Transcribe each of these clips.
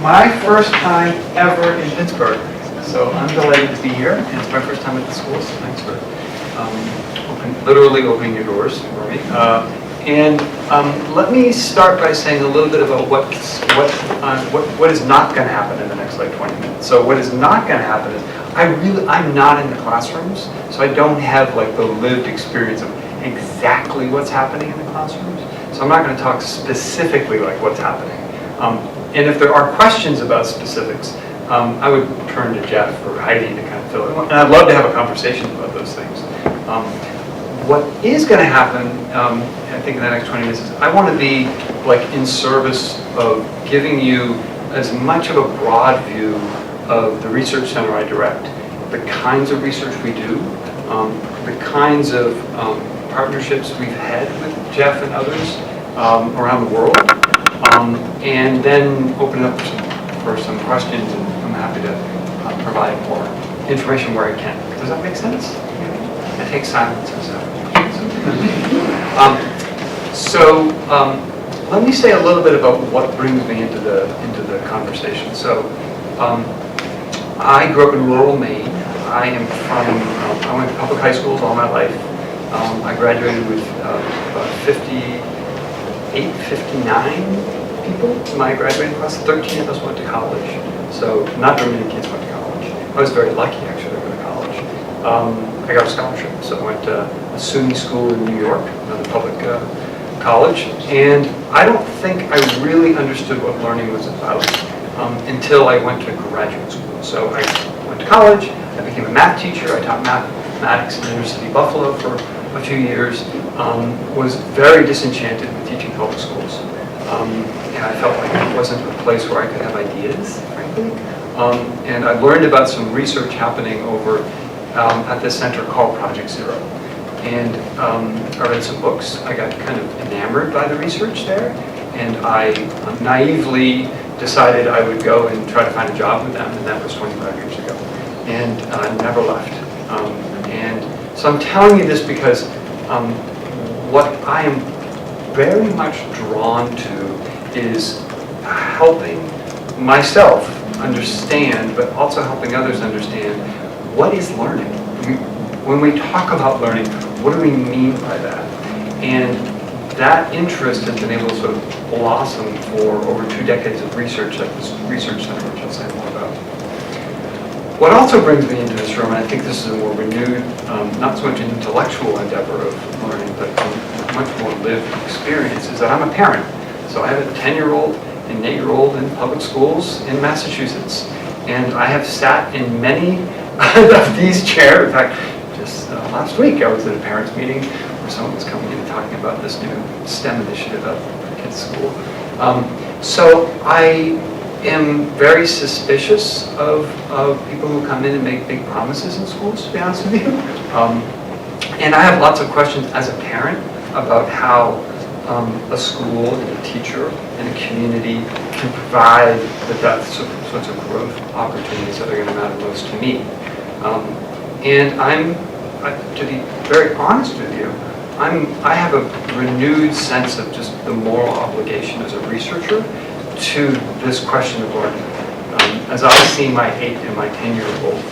my first time ever in Pittsburgh. So I'm delighted to be here, and it's my first time at the school, so thanks for literally opening your doors for me. Let me start by saying a little bit about what is not going to happen in the next like 20 minutes. So what is not going to happen is I'm not in the classrooms, so I don't have like the lived experience of exactly what's happening in the classrooms. So I'm not going to talk specifically like what's happening. And if there are questions about specifics, I would turn to Jeff or Heidi to kind of fill in. And I'd love to have a conversation about those things. What is going to happen, I think in the next 20 minutes, is I want to be like in service of giving you as much of a broad view of the research center I direct, the kinds of research we do, the kinds of partnerships we've had with Jeff and others around the world, and then open it up for some questions, and I'm happy to provide more information where I can. Does that make sense? It takes silence as so let me say a little bit about what brings me into the conversation. So I grew up in rural Maine. I went to public high schools all my life. I graduated with about 58, 59 people in my graduating class. 13 of us went to college. So not very many kids went to college. I was very lucky actually to go to college. I got a scholarship, so I went to a SUNY school in New York, another public college, and I don't think I really understood what learning was about until I went to graduate school. So I went to college, I became a math teacher, I taught mathematics at the University of Buffalo for a few years, was very disenchanted with teaching public schools. And I felt like it wasn't a place where I could have ideas, frankly. And I learned about some research happening over at this center called Project Zero. And I read some books. I got kind of enamored by the research there. And I naively decided I would go and try to find a job with them. And that was 25 years ago. And I never left. And so I'm telling you this because what I am very much drawn to is helping myself understand, but also helping others understand what is learning. When we talk about learning, what do we mean by that? And that interest has been able to sort of blossom for over 2 decades of research at this research center, which I'll say more about. What also brings me into this room, and I think this is a more renewed, not so much an intellectual endeavor of learning, but a much more lived experience, is that I'm a parent. So I have a 10-year-old and an 8-year-old in public schools in Massachusetts. And I have sat in many of these chairs. In fact, just last week I was at a parents' meeting where someone was coming in and talking about this new STEM initiative at the kids' school. So I am very suspicious of people who come in and make big promises in schools, to be honest with you. And I have lots of questions as a parent about how a school and a teacher and a community can provide the sorts of growth opportunities that are going to matter most to me. And to be very honest with you, I have a renewed sense of just the moral obligation as a researcher to this question of learning. As I see my 8 and my 10-year-old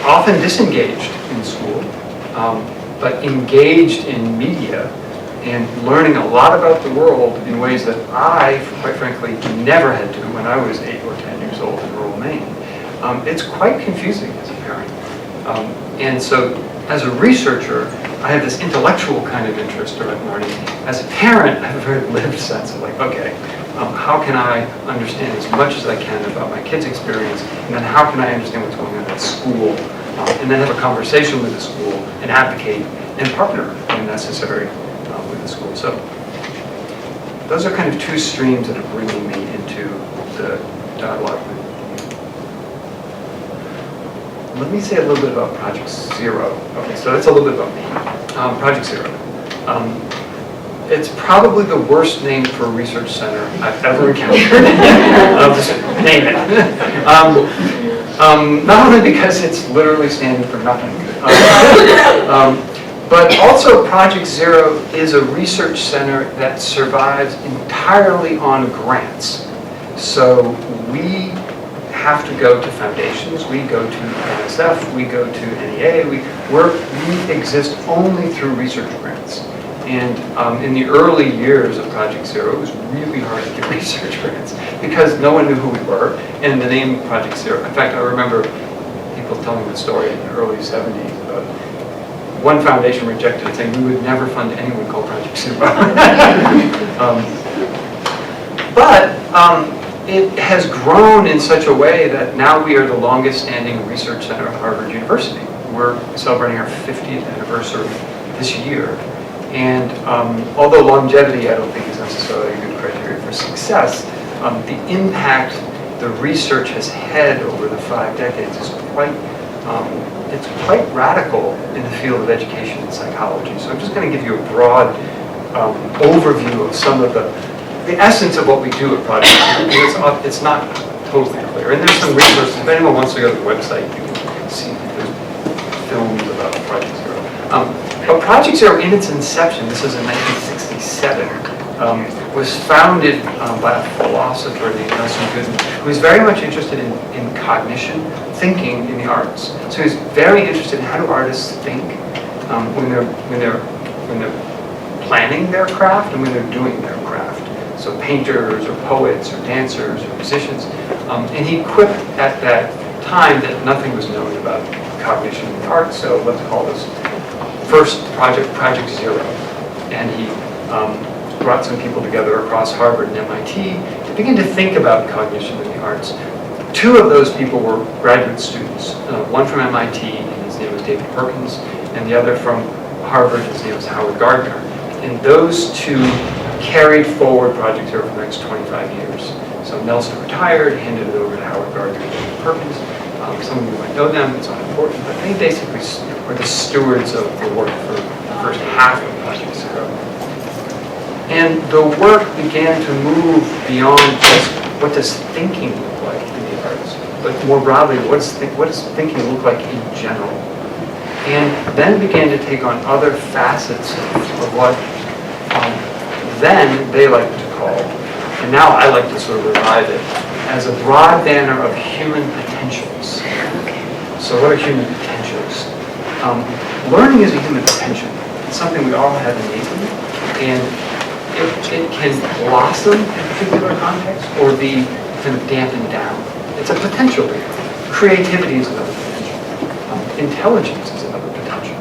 often disengaged in school, but engaged in media and learning a lot about the world in ways that I, quite frankly, never had to when I was 8 or 10 years old in rural Maine. It's quite confusing as a parent. And so, as a researcher, I have this intellectual kind of interest around learning. As a parent, I have a very lived sense of like, okay, how can I understand as much as I can about my kid's experience, and then how can I understand what's going on at school, and then have a conversation with the school, and advocate, and partner when necessary with the school. So those are kind of 2 streams that are bringing me into the dialogue. Let me say a little bit about Project Zero. Okay, so that's a little bit about me. Project Zero. It's probably the worst name for a research center I've ever encountered. I'll just name it. Not only because it's literally standing for nothing, but also Project Zero is a research center that survives entirely on grants. So we have to go to foundations, we go to NSF, we go to NEA, we exist only through research grants. And in the early years of Project Zero, it was really hard to get research grants because no one knew who we were, and the name Project Zero. In fact, I remember people telling the story in the early 70s about one foundation rejected it, saying we would never fund anyone called Project Zero. But it has grown in such a way that now we are the longest standing research center at Harvard University. We're celebrating our 50th anniversary this year. And although longevity I don't think is necessarily a good criteria for success, the impact the research has had over the 5 decades is it's quite radical in the field of education and psychology. So I'm just going to give you a broad overview of some of the essence of what we do at Project Zero. It's not totally clear. And there's some resources. If anyone wants to go to the website, you can see there's films about Project Zero. But Project Zero, in its inception, this was in 1967, was founded by a philosopher named Nelson Goodman, who was very much interested in cognition, thinking in the arts. So he's very interested in how do artists think when they're planning their craft and when they're doing their craft. So painters or poets or dancers or musicians. And he quipped at that time that nothing was known about cognition in the arts, so let's call this first Project Zero. And he brought some people together across Harvard and MIT to begin to think about cognition in the arts. 2 of those people were graduate students, one from MIT, and his name was David Perkins, and the other from Harvard, his name was Howard Gardner. And those 2 carried forward Project Zero for the next 25 years. So Nelson retired, handed it over to Howard Gardner and David Perkins. Some of you might know them, it's not important, but they basically were the stewards of the work for the first half of Project Zero. And the work began to move beyond just what does thinking look like in the arts, but more broadly, what does thinking look like in general? And then began to take on other facets of what then they liked to call, and now I like to sort of revive it, as a broad banner of human potentials. So what are human potentials? Learning is a human potential. It's something we all have innately, and it can blossom in a particular context or be kind of dampened down. It's a potential. Creativity is another potential. Intelligence is another potential.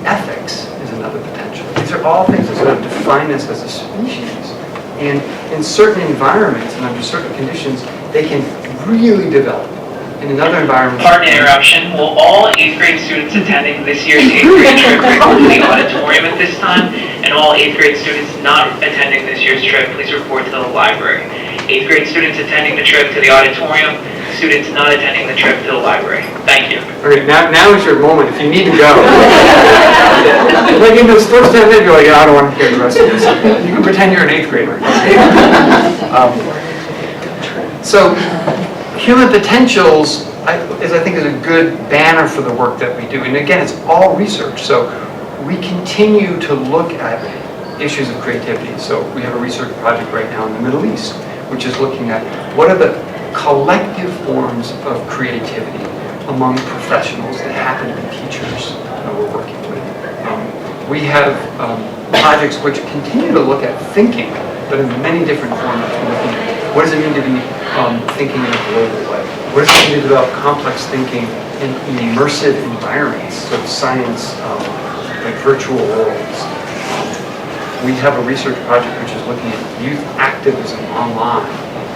Ethics is another potential. These are all things that sort of define us as a species. And in certain environments and under certain conditions, they can really develop. In another environment... Pardon the interruption. Will all 8th grade students attending this year's 8th grade trip come to the auditorium at this time? And all 8th grade students not attending this year's trip, please report to the library. 8th grade students attending the trip to the auditorium, students not attending the trip to the library. Thank you. Okay, now is your moment if you need to go. Like in those first 10 minutes, you're like, I don't want to hear the rest of this. You can pretend you're an 8th grader. So, human potentials, I think, is a good banner for the work that we do. And again, it's all research. So, we continue to look at issues of creativity. So, we have a research project right now in the Middle East, which is looking at what are the collective forms of creativity among professionals that happen to be teachers we're working with. We have projects which continue to look at thinking, but in many different formats. We're looking at what does it mean to be thinking in a global way? What does it mean to develop complex thinking in immersive environments, so science, like virtual worlds? We have a research project which is looking at youth activism online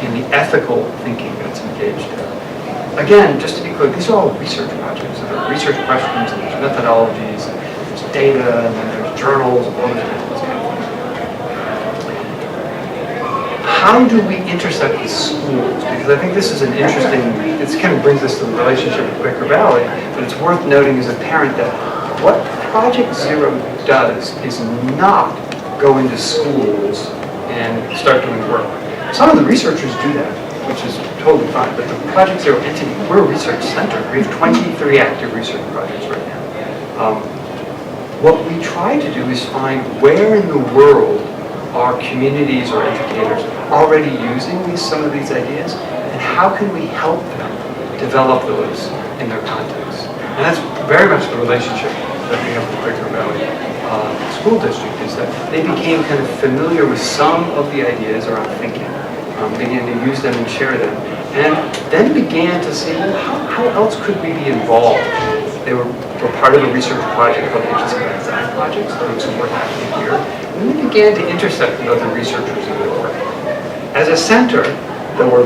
and the ethical thinking that's engaged there. Again, just to be clear, these are all research projects. There are research questions, and there's methodologies, and there's data, and then there's journals, and all those kind of things. How do we intersect with schools? Because I think this is an interesting, it kind of brings us to the relationship with Quaker Valley, but it's worth noting as a parent that what Project Zero does is not go into schools and start doing work. Some of the researchers do that, which is totally fine, but the Project Zero entity, we're a research center. We have 23 active research projects right now. What we try to do is find where in the world are communities or educators already using some of these ideas, and how can we help them develop those in their context? And that's very much the relationship that we have with the Quaker Valley School District, is that they became kind of familiar with some of the ideas around thinking, began to use them and share them, and then began to see, well, how else could we be involved? They were part of a research project called the Agency by Design Project, so there was some work happening here. And we began to intersect with other researchers in their work. As a center that were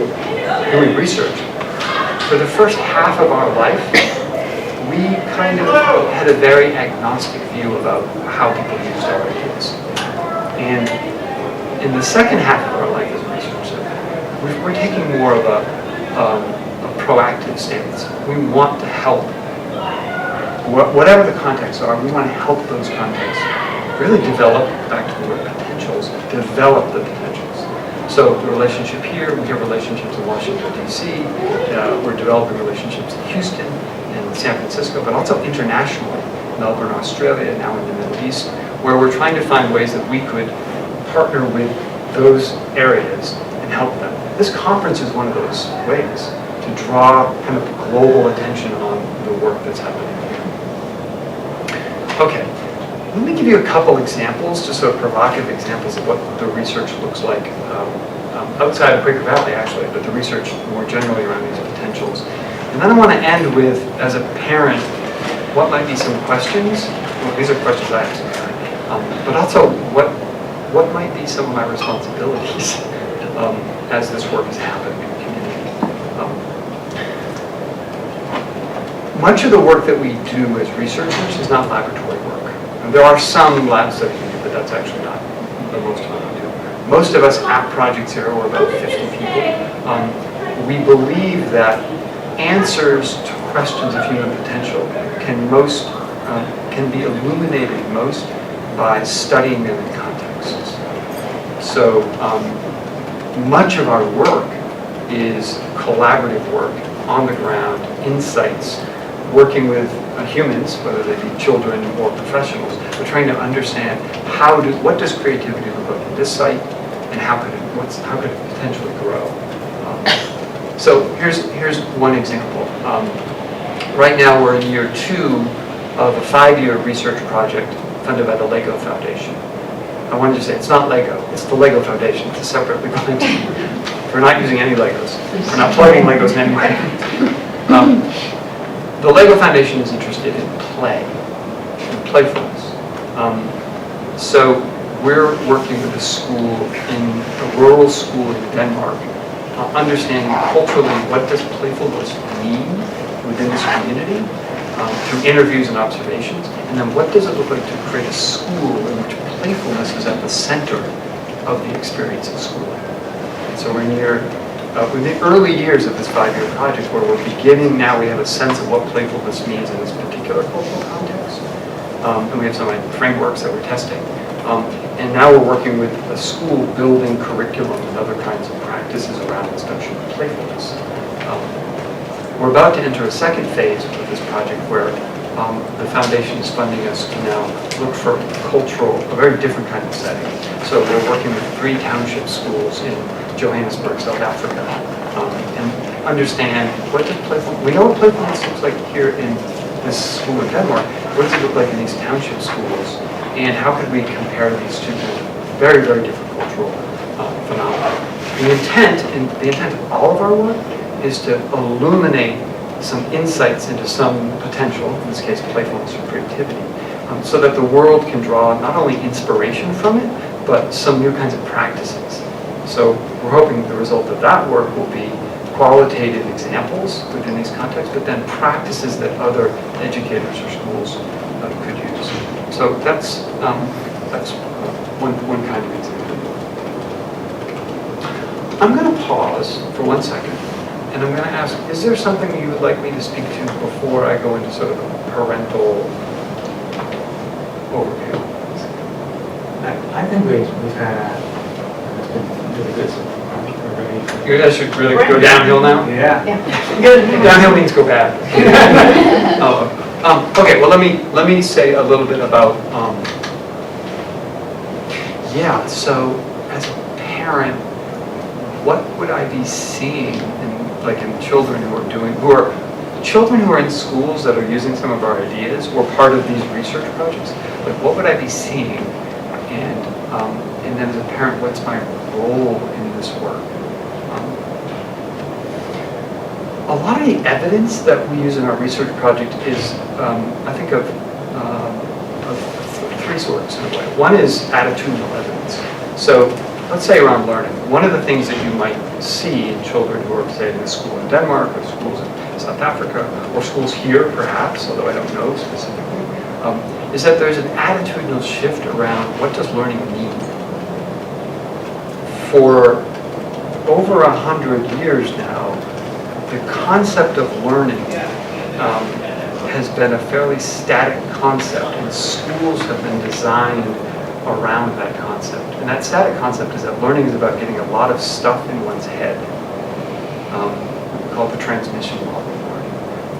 doing research, for the first half of our life, we kind of had a very agnostic view about how people used our ideas. And in the second half of our life as a researcher, we're taking more of a proactive stance. We want to help, whatever the contexts are, we want to help those contexts really develop, back to the word potentials, develop the potentials. So the relationship here, we have relationships in Washington, D.C., we're developing relationships in Houston and San Francisco, but also internationally, Melbourne, Australia, now in the Middle East, where we're trying to find ways that we could partner with those areas and help them. This conference is one of those ways to draw kind of global attention on the work that's happening here. Okay, let me give you a couple examples, just sort of provocative examples of what the research looks like outside of Quaker Valley, actually, but the research more generally around these potentials. And then I want to end with, as a parent, what might be some questions? Well, these are questions I ask as a parent, but also what might be some of my responsibilities as this work is happening in the community. Much of the work that we do as researchers is not laboratory work. And there are some lab studies we do, but that's actually not the most of what we do. Most of us at Project Zero, we're about 50 people. We believe that answers to questions of human potential can be illuminated most by studying them in contexts. So much of our work is collaborative work, on the ground, insights, working with humans, whether they be children or professionals. We're trying to understand what does creativity look like at this site, and how could it potentially grow. So here's one example. Right now we're in year 2 of a 5-year research project funded by the LEGO Foundation. I wanted to say it's not LEGO, it's the LEGO Foundation. It's a separate legal entity. We're not using any Legos. We're not plugging Legos in any way. The LEGO Foundation is interested in play, in playfulness. So we're working with a school, a rural school in Denmark, understanding culturally what does playfulness mean within this community through interviews and observations, and then what does it look like to create a school in which playfulness is at the center of the experience of schooling. And so we're in the early years of this 5-year project, where we're beginning now, we have a sense of what playfulness means in this particular cultural context, and we have some frameworks that we're testing. And now we're working with a school building curriculum and other kinds of practices around this notion of playfulness. We're about to enter a second phase of this project where the foundation is funding us to now look for a very different kind of setting. So we're working with 3 township schools in Johannesburg, South Africa, and understand what does playfulness, we know what playfulness looks like here in this school in Denmark. What does it look like in these township schools? And how could we compare these two very, very different cultural phenomena? The intent of all of our work is to illuminate some insights into some potential, in this case playfulness or creativity, so that the world can draw not only inspiration from it, but some new kinds of practices. So we're hoping the result of that work will be qualitative examples within these contexts, but then practices that other educators or schools could use. So that's one kind of example. I'm going to pause for 1 second, and I'm going to ask, is there something you would like me to speak to before I go into sort of a parental overview? I think we've had really good so far. You guys should really go downhill now? Yeah. Downhill means go bad. Okay, well let me say a little bit about Yeah, so as a parent, what would I be seeing in children who are in schools that are using some of our ideas or part of these research projects? Like, what would I be seeing? And then as a parent, what's my role in this work? A lot of the evidence that we use in our research project is, I think of three sorts in a way. One is attitudinal evidence. So let's say around learning. One of the things that you might see in children who are, say, in a school in Denmark or schools in South Africa or schools here perhaps, although I don't know specifically, is that there's an attitudinal shift around what does learning mean. For over 100 years now, the concept of learning has been a fairly static concept, and schools have been designed around that concept. And that static concept is that learning is about getting a lot of stuff in one's head. We call it the transmission model of learning.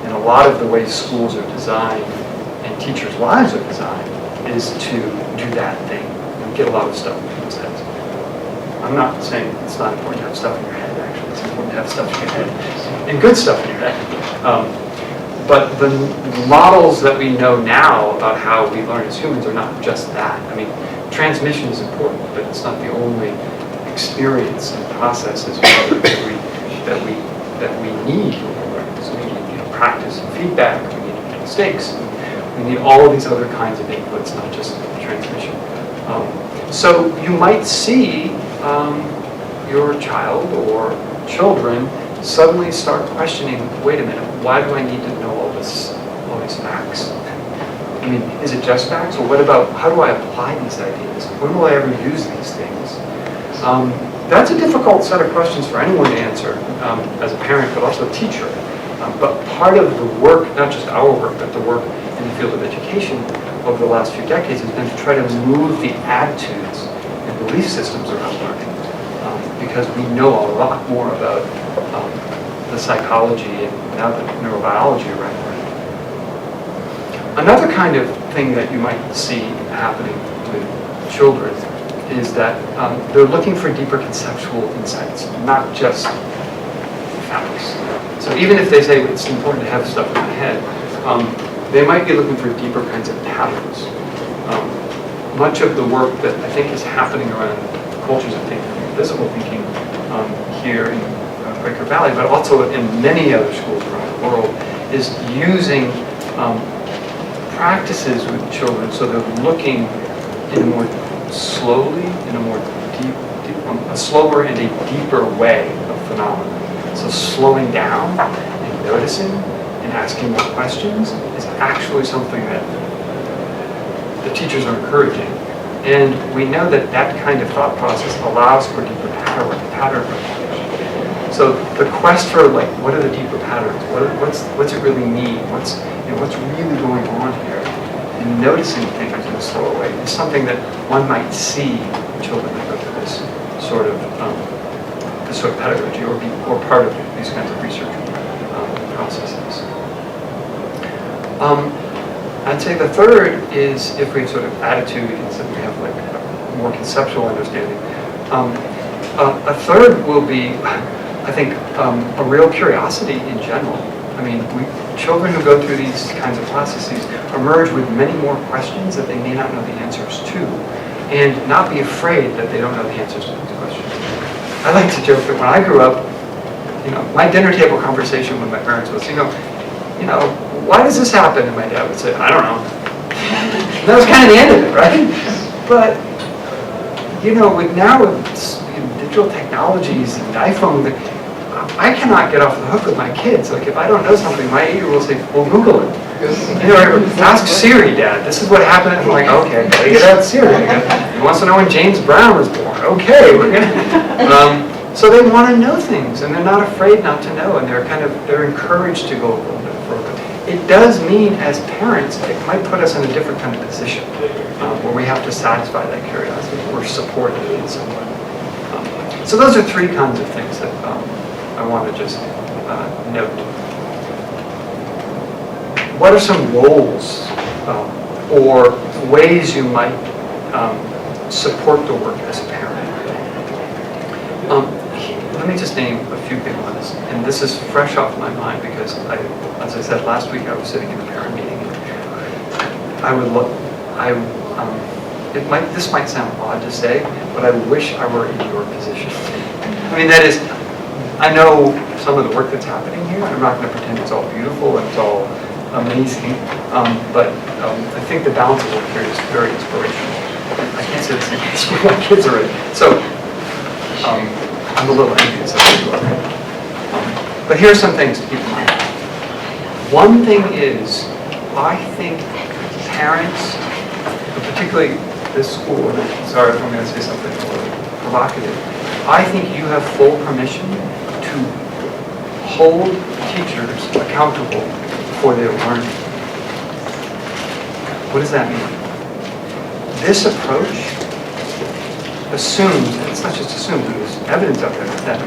And a lot of the ways schools are designed and teachers' lives are designed is to do that thing and get a lot of stuff in people's heads. I'm not saying it's not important to have stuff in your head, actually. It's important to have stuff in your head and good stuff in your head. But the models that we know now about how we learn as humans are not just that. I mean, transmission is important, but it's not the only experience and processes that we need when we're learning. So we need practice and feedback, we need mistakes, we need all of these other kinds of inputs, not just transmission. So you might see your child or children suddenly start questioning, wait a minute, why do I need to know all these facts? I mean, is it just facts? Or what about, how do I apply these ideas? When will I ever use these things? That's a difficult set of questions for anyone to answer as a parent, but also a teacher. But part of the work, not just our work, but the work in the field of education over the last few decades has been to try to move the attitudes and belief systems around learning. Because we know a lot more about the psychology and now the neurobiology around learning. Another kind of thing that you might see happening with children is that they're looking for deeper conceptual insights, not just facts. So even if they say it's important to have stuff in my head, they might be looking for deeper kinds of patterns. Much of the work that I think is happening around cultures of thinking, visible thinking here in Quaker Valley, but also in many other schools around the world, is using practices with children so they're looking in a more slowly, in a more a slower and a deeper way of phenomena. So slowing down and noticing and asking more questions is actually something that the teachers are encouraging. And we know that that kind of thought process allows for deeper pattern recognition. So the quest for what are the deeper patterns? What's it really mean? What's really going on here? And noticing things in a slower way is something that one might see in children that go through this sort of pedagogy or part of these kinds of research processes. I'd say the third is if we sort of attitude and so we have a more conceptual understanding. A third will be, I think, a real curiosity in general. I mean, children who go through these kinds of processes emerge with many more questions that they may not know the answers to, and not be afraid that they don't know the answers to these questions. I like to joke that when I grew up, my dinner table conversation with my parents was, why does this happen? And my dad would say, I don't know. And that was kind of the end of it, right? But, with digital technologies and iPhone, I cannot get off the hook with my kids. Like, if I don't know something, my 8-year-old will say, well, Google it. Ask Siri, Dad. This is what happened. I'm like, okay, gotta get out Siri. He wants to know when James Brown was born. Okay, we're gonna. So they want to know things, and they're not afraid not to know, and they're encouraged to go a little bit further. It does mean, as parents, it might put us in a different kind of position where we have to satisfy that curiosity or support it in some way. So those are three kinds of things that I want to just note. What are some roles or ways you might support the work as a parent. Let me just name a few big ones, and this is fresh off my mind because as I said last week, I was sitting in a parent meeting. And I would look. This might sound odd to say, but I wish I were in your position. I mean, that is, I know some of the work that's happening here. I'm not going to pretend it's all beautiful and it's all amazing, but I think the balance of work here is very inspirational. I can't say the same as you. My kids are in. So I'm a little envious of you. But here are some things to keep in mind. One thing is, I think parents, particularly this school, and I'm sorry if I'm going to say something a little provocative, I think you have full permission to hold teachers accountable for their learning. What does that mean? This approach assumes, and it's not just assumed, there's evidence out there, that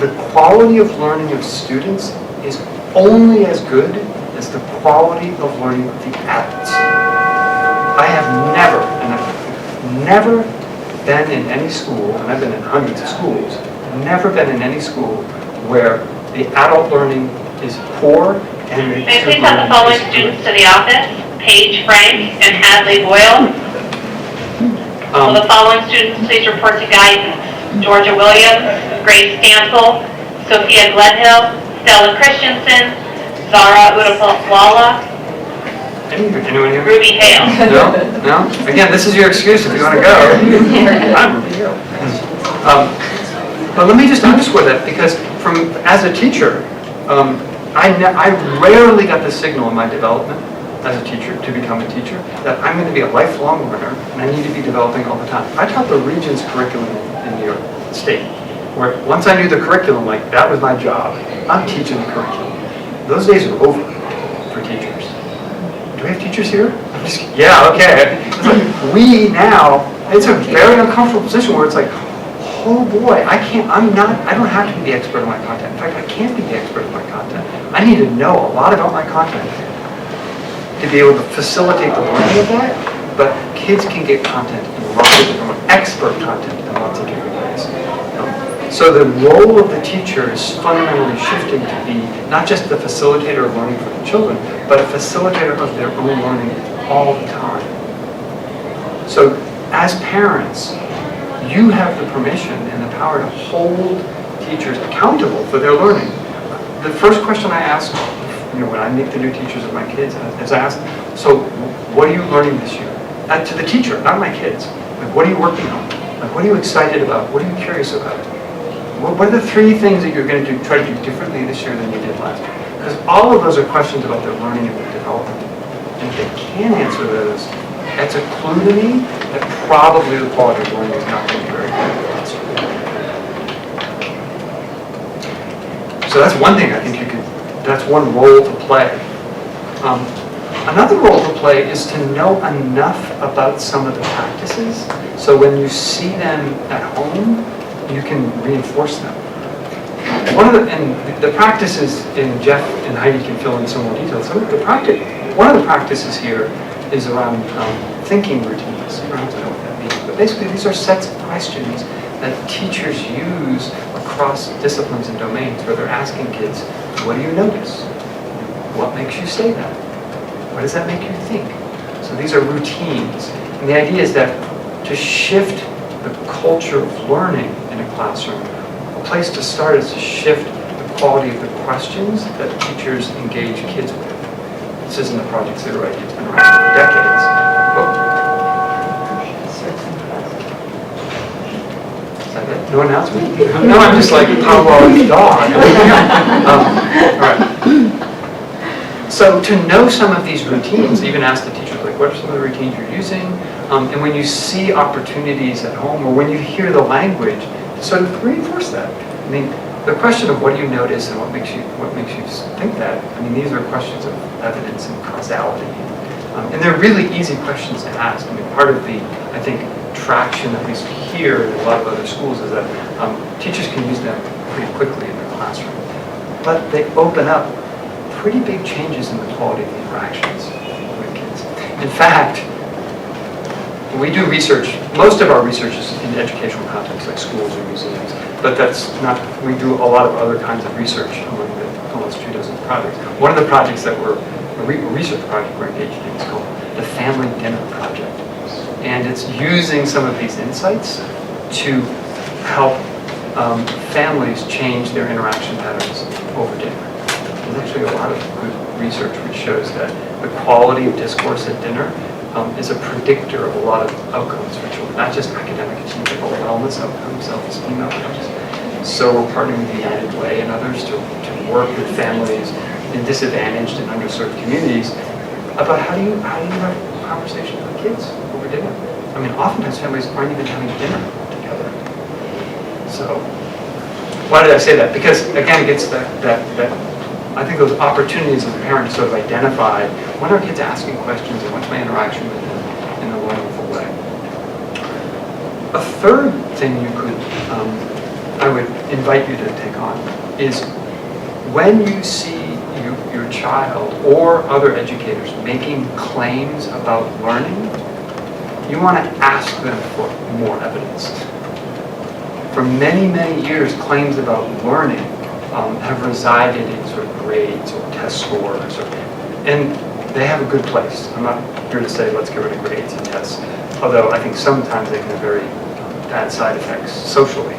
the quality of learning of students is only as good as the quality of learning of the adults. I have never been in any school, and I've been in hundreds of schools, never been in any school where the adult learning is poor and the May I student please have the following learning is students good. to the office? Paige Frank and Hadley Boyle. Will the following students please report to guidance? Georgia Williams, Grace Stansel, Sophia Gledhill, Stella Christensen, Zara Udapalala, Anyone here? Ruby Hale. No? No? Again, this is your excuse if you want to go. I'm Ruby Hill. But let me just underscore that, because as a teacher, I rarely got the signal in my development as a teacher, to become a teacher, that I'm going to be a lifelong learner and I need to be developing all the time. I taught the Regents curriculum in New York State, where once I knew the curriculum, like that was my job. I'm teaching the curriculum. Those days are over for teachers. Do we have teachers here? Yeah, okay. It's like it's a very uncomfortable position where it's like, oh boy, I don't have to be the expert on my content. In fact, I can't be the expert on my content. I need to know a lot about my content to be able to facilitate the learning of that, but kids can get content in lots of different ways, expert content in lots of different ways. So the role of the teacher is fundamentally shifting to be not just the facilitator of learning for the children, but a facilitator of their own learning all the time. So as parents, you have the permission and the power to hold teachers accountable for their learning. The first question I ask, when I meet the new teachers of my kids, is I ask, so what are you learning this year? To the teacher, not my kids. Like, what are you working on? Like, what are you excited about? What are you curious about? What are the 3 things that you're going to try to do differently this year than you did last year? Because all of those are questions about their learning and their development. And if they can't answer those, that's a clue to me that probably the quality of learning is not going to be very good. So that's one thing I think that's one role to play. Another role to play is to know enough about some of the practices, so when you see them at home, you can reinforce them. The practices, and Jeff and Heidi can fill in some more details. One of the practices here is around thinking routines. You don't have to know what that means, but basically these are sets of questions that teachers use across disciplines and domains, where they're asking kids, what do you notice? What makes you say that? What does that make you think? So these are routines. And the idea is that to shift the culture of learning in a classroom, a place to start is to shift the quality of the questions that teachers engage kids with. This isn't a Project Zero idea, it's been around for decades. No announcement? No, I'm just like Pavlov's dog. All right. So to know some of these routines, even ask the teachers, like, what are some of the routines you're using? And when you see opportunities at home, or when you hear the language, sort of reinforce that. I mean, the question of what do you notice and what makes you think that, I mean, these are questions of evidence and causality. And they're really easy questions to ask. I mean, part of the, I think, traction, at least here in a lot of other schools, is that teachers can use them pretty quickly in their classroom. But they open up pretty big changes in the quality of the interactions with kids. In fact, we do research, most of our research is in educational contexts like schools or museums, but that's not, we do a lot of other kinds of research among the almost 2 dozen projects. One of the projects that a research project we're engaged in is called the Family Dinner Project. And it's using some of these insights to help families change their interaction patterns over dinner. There's actually a lot of good research which shows that the quality of discourse at dinner is a predictor of a lot of outcomes for children, not just academic achievement, but wellness outcomes, self-esteem outcomes. So we're partnering with the United Way and others to work with families in disadvantaged and underserved communities about how do you have conversations with kids over dinner. I mean, oftentimes families aren't even having dinner together. So, why did I say that? Because again, it gets that I think those opportunities as a parent to sort of identify when are kids asking questions and what's my interaction with them in a wonderful way. A third thing you could, I would invite you to take on is when you see your child or other educators making claims about learning, you want to ask them for more evidence. For many, many years, claims about learning have resided in sort of grades or test scores, and they have a good place. I'm not here to say let's get rid of grades and tests, although I think sometimes they can have very bad side effects socially.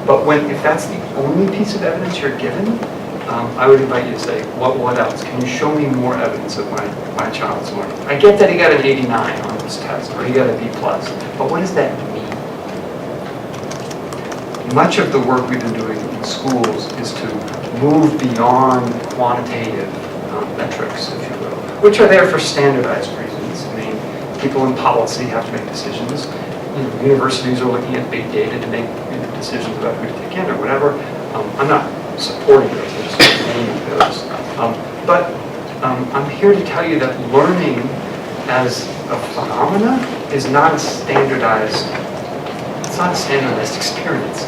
But if that's the only piece of evidence you're given, I would invite you to say, what else? Can you show me more evidence of my child's learning? I get that he got an 89 on this test, or he got a B+, but what does that mean? Much of the work we've been doing in schools is to move beyond quantitative metrics, if you will, which are there for standardized reasons. I mean, people in policy have to make decisions. Universities are looking at big data to make decisions about who to take in or whatever. I'm not supporting those, I'm just naming those. But I'm here to tell you that learning as a phenomena is not a standardized, it's not a standardized experience.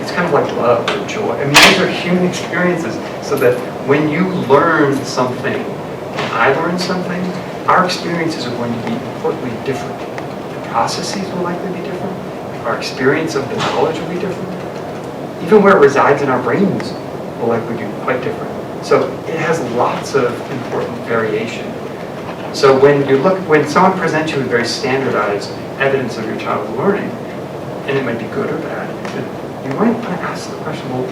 It's kind of like love or joy. I mean, these are human experiences, so that when you learn something and I learn something, our experiences are going to be importantly different. The processes will likely be different. Our experience of the knowledge will be different. Even where it resides in our brains will likely be quite different. So it has lots of important variation. So when someone presents you with very standardized evidence of your child's learning, and it might be good or bad, you might want to ask the question, well,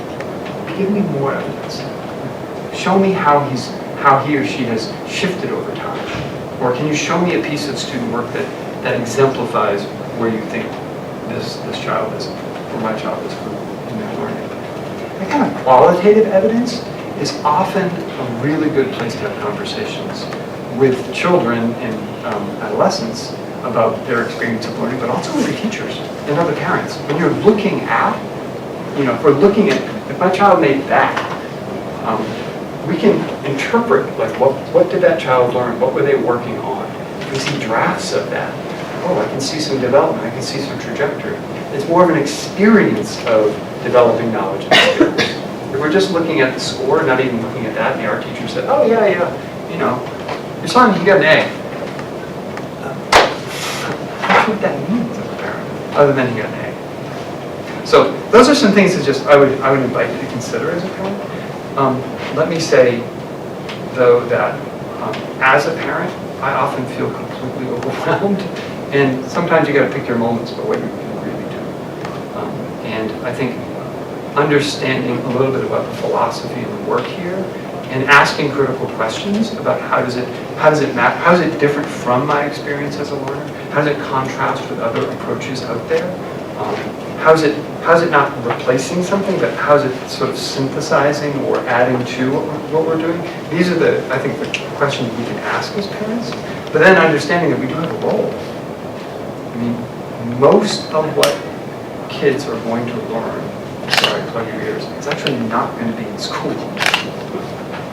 give me more evidence. Show me how he or she has shifted over time. Or can you show me a piece of student work that exemplifies where you think this child is, or my child is in their learning. That kind of qualitative evidence is often a really good place to have conversations with children and adolescents about their experience of learning, but also with the teachers and other parents. When you're looking at, if my child made that, we can interpret, like, what did that child learn? What were they working on? We see drafts of that. Oh, I can see some development. I can see some trajectory. It's more of an experience of developing knowledge and skills. If we're just looking at the score, not even looking at that, and our teacher said, oh, yeah, your son, he got an A. Not sure what that means as a parent, other than he got an A. So those are some things that I would invite you to consider as a parent. Let me say, though, that as a parent, I often feel completely overwhelmed, and sometimes you got to pick your moments about what you can really do. And I think understanding a little bit about the philosophy and the work here, and asking critical questions about how does it map, how is it different from my experience as a learner? How does it contrast with other approaches out there? How is it not replacing something, but how is it sort of synthesizing or adding to what we're doing? These are I think the questions we can ask as parents, but then understanding that we do have a role. I mean, most of what kids are going to learn, sorry, plug your ears, it's actually not going to be in school.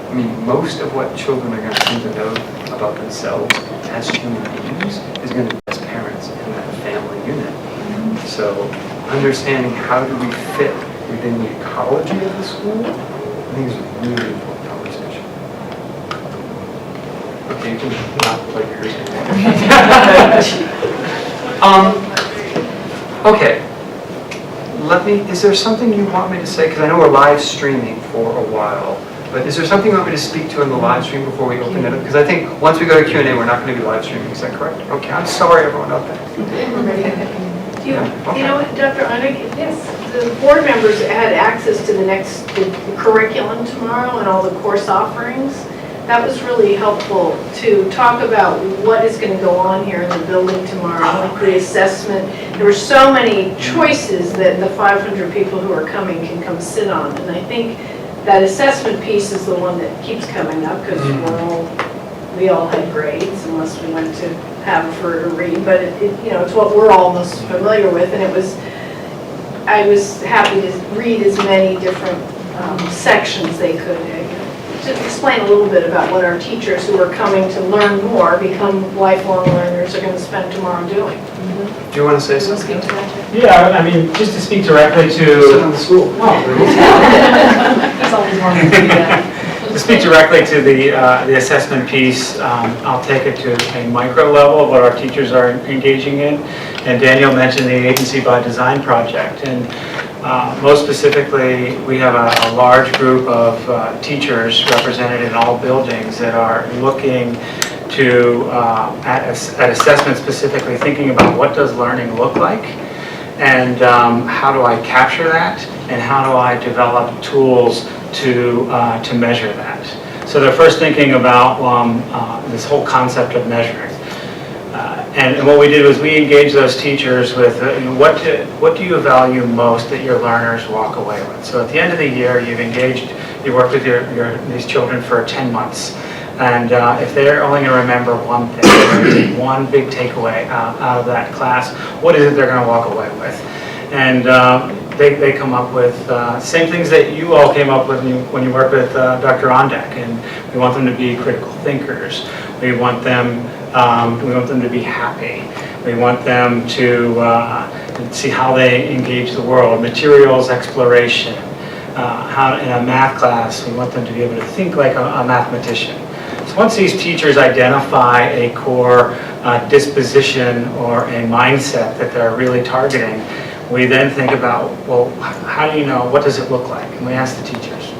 I mean, most of what children are going to need to know about themselves as human beings is going to be as parents in that family unit. So understanding how do we fit within the ecology of the school, I think is a really important conversation. Okay, you can not plug yours Okay. Is there something you want me to say? Because I know we're live streaming for a while, but is there something you want me to speak to in the live stream before we open it up? Because I think once we go to Q&A, we're not going to be live streaming. Is that correct? Okay, I'm sorry, everyone out there. You know what, Dr. Einick? Yes. The board members had access to the curriculum tomorrow and all the course offerings. That was really helpful to talk about what is going to go on here in the building tomorrow, like the assessment. There were so many choices that the 500 people who are coming can come sit on. And I think that assessment piece is the one that keeps coming up because we all had grades unless we went to Haverford or Reed, but it's what we're all most familiar with. And I was happy to read as many different sections they could. To explain a little bit about what our teachers who are coming to learn more, become lifelong learners, are going to spend tomorrow doing. Do you want to say something? Yeah, I mean, just to speak directly Sit to, on the school. That's always one to do that. to speak directly to the assessment piece, I'll take it to a micro level of what our teachers are engaging in. And Daniel mentioned the Agency by Design project. And most specifically, we have a large group of teachers represented in all buildings that are looking to, at assessment specifically, thinking about what does learning look like, and how do I capture that, and how do I develop tools to measure that. So they're first thinking about this whole concept of measuring. And what we did was we engaged those teachers with what do you value most that your learners walk away with. So at the end of the year, you worked with these children for 10 months. And if they're only going to remember one thing, one big takeaway out of that class, what is it they're going to walk away with? And they come up with same things that you all came up with when you worked with Dr. Ondek. And we want them to be critical thinkers. We want them to be happy. We want them to see how they engage the world, materials exploration. How in a math class, we want them to be able to think like a mathematician. So once these teachers identify a core disposition or a mindset that they're really targeting, we then think about, well, how do you know, what does it look like? And we ask the teachers,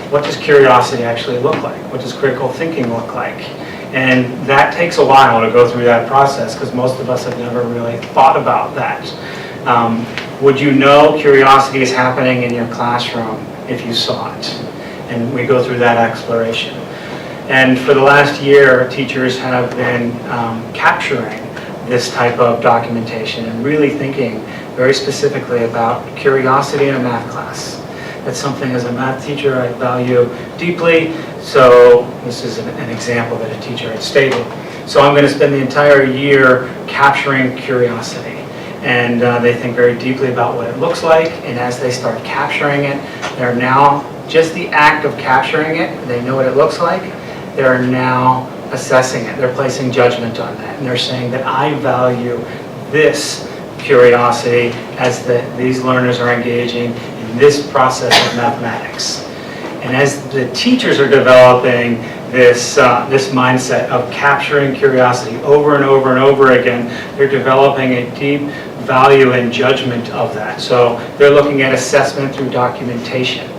what does curiosity actually look like? What does critical thinking look like? And that takes a while to go through that process because most of us have never really thought about that. Would you know curiosity is happening in your classroom if you saw it? And we go through that exploration. And for the last year, teachers have been capturing this type of documentation and really thinking very specifically about curiosity in a math class. That's something as a math teacher I value deeply. So this is an example that a teacher had stated. So I'm going to spend the entire year capturing curiosity. And they think very deeply about what it looks like. And as they start capturing it, they're now, just the act of capturing it, they know what it looks like, they're now assessing it. They're placing judgment on that. And they're saying that I value this curiosity as these learners are engaging in this process of mathematics. And as the teachers are developing this mindset of capturing curiosity over and over and over again, they're developing a deep value and judgment of that. So they're looking at assessment through documentation.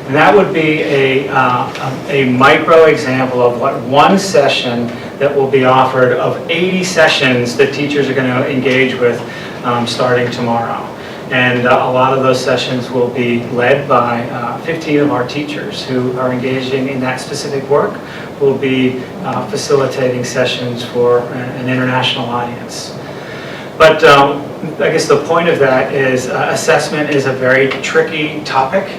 And that would be a micro example of what one session that will be offered of 80 sessions that teachers are going to engage with starting tomorrow. And a lot of those sessions will be led by 15 of our teachers who are engaging in that specific work. We'll be facilitating sessions for an international audience. But I guess the point of that is assessment is a very tricky topic.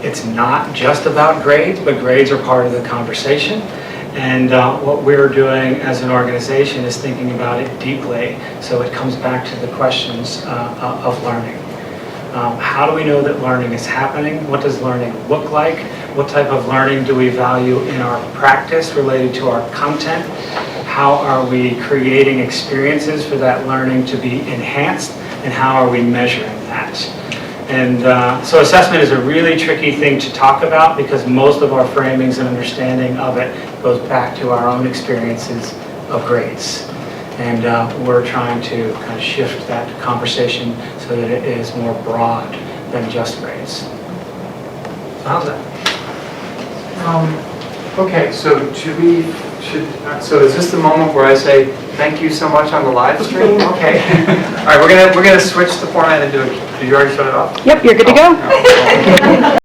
It's not just about grades, but grades are part of the conversation. And what we're doing as an organization is thinking about it deeply, so it comes back to the questions of learning. How do we know that learning is happening? What does learning look like? What type of learning do we value in our practice related to our content? How are we creating experiences for that learning to be enhanced? And how are we measuring that? And so assessment is a really tricky thing to talk about because most of our framings and understanding of it goes back to our own experiences of grades. And we're trying to kind of shift that conversation so that it is more broad than just grades. So how's that? Okay, so so is this the moment where I say thank you so much on the live stream? Okay. All right, we're gonna switch the format and do it. Did you already shut it off? Yep, you're good to go. Oh,